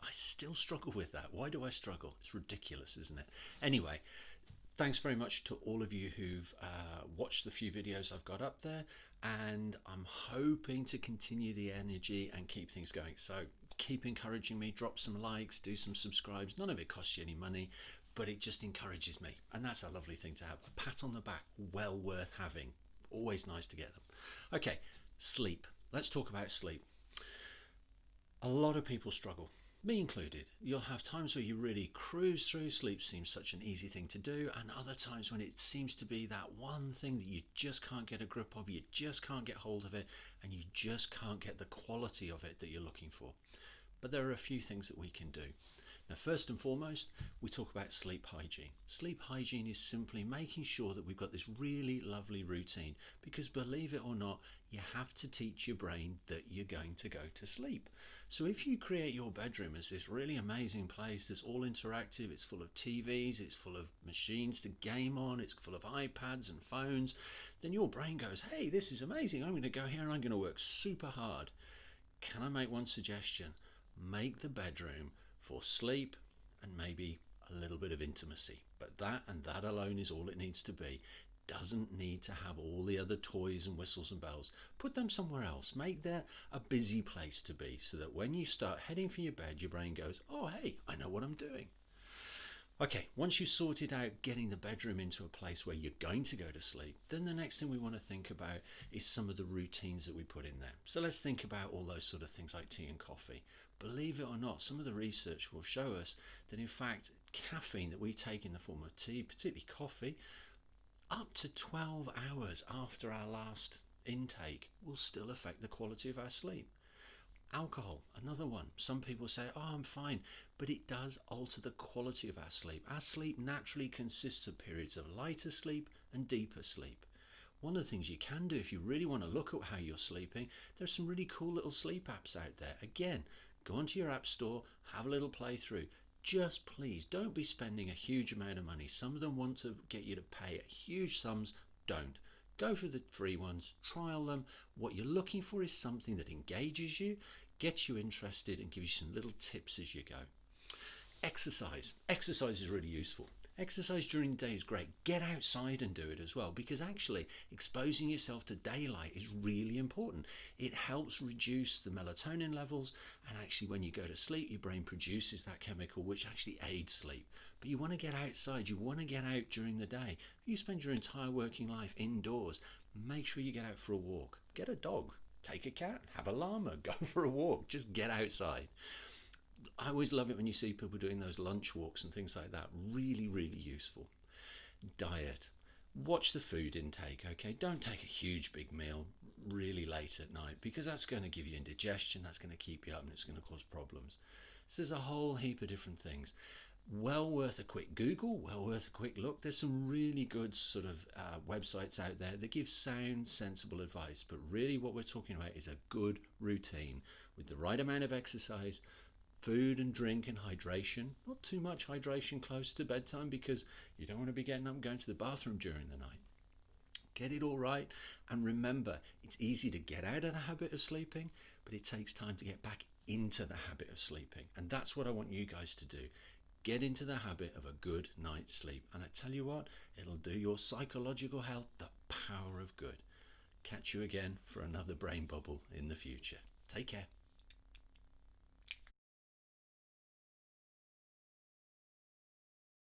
I still struggle with that. Why do I struggle? It's ridiculous, isn't it? Anyway, thanks very much to all of you who've watched the few videos I've got up there, and I'm hoping to continue the energy and keep things going. So keep encouraging me, drop some likes, do some subscribes. None of it costs you any money, but it just encourages me, and that's a lovely thing to have. A pat on the back, well worth having. Always nice to get them. Okay, sleep. Let's talk about sleep. A lot of people struggle, me included. You'll have times where you really cruise through. Sleep seems such an easy thing to do, and other times when it seems to be that one thing that you just can't get a grip of, you just can't get hold of it, and you just can't get the quality of it that you're looking for. But there are a few things that we can do. Now, first and foremost, we talk about sleep hygiene. Sleep hygiene is simply making sure that we've got this really lovely routine, because believe it or not, you have to teach your brain that you're going to go to sleep. So if you create your bedroom as this really amazing place that's all interactive, it's full of TVs, it's full of machines to game on, it's full of iPads and phones, then your brain goes, hey, this is amazing, I'm going to go here and I'm going to work super hard. Can I make one suggestion? Make the bedroom for sleep and maybe a little bit of intimacy, but that and that alone is all it needs to be. Doesn't need to have all the other toys and whistles and bells. Put them somewhere else. Make that a busy place to be, so that when you start heading for your bed, your brain goes, oh hey, I know what I'm doing. Okay, once you've sorted out getting the bedroom into a place where you're going to go to sleep, then the next thing we want to think about is some of the routines that we put in there. So let's think about all those sort of things like tea and coffee. Believe it or not, some of the research will show us that in fact caffeine that we take in the form of tea, particularly coffee, up to 12 hours after our last intake will still affect the quality of our sleep. Alcohol, another one. Some people say, oh, I'm fine, but it does alter the quality of our sleep. Our sleep naturally consists of periods of lighter sleep and deeper sleep. One of the things you can do if you really want to look at how you're sleeping, there's some really cool little sleep apps out there. Again, go onto your app store, have a little play through. Just please don't be spending a huge amount of money. Some of them want to get you to pay huge sums. Don't. Go for the free ones, trial them. What you're looking for is something that engages you, gets you interested, and gives you some little tips as you go. Exercise. Exercise is really useful. Exercise during the day is great. Get outside and do it as well, because actually exposing yourself to daylight is really important. It helps reduce the melatonin levels, and actually when you go to sleep, your brain produces that chemical which actually aids sleep. But you want to get outside, you want to get out during the day. If you spend your entire working life indoors, make sure you get out for a walk. Get a dog, take a cat, have a llama, go for a walk, just get outside. I always love it when you see people doing those lunch walks and things like that. Really, really useful. Diet. Watch the food intake, okay? Don't take a huge big meal really late at night, because that's going to give you indigestion, that's going to keep you up, and it's going to cause problems. So there's a whole heap of different things. Well worth a quick Google, well worth a quick look. There's some really good sort of websites out there that give sound, sensible advice, but really what we're talking about is a good routine with the right amount of exercise, food and drink and hydration. Not too much hydration close to bedtime, because you don't want to be getting up and going to the bathroom during the night. Get it all right, and remember, it's easy to get out of the habit of sleeping, but it takes time to get back into the habit of sleeping, and that's what I want you guys to do. Get into the habit of a good night's sleep, and I tell you what, it'll do your psychological health the power of good. Catch you again for another brain bubble in the future. Take care.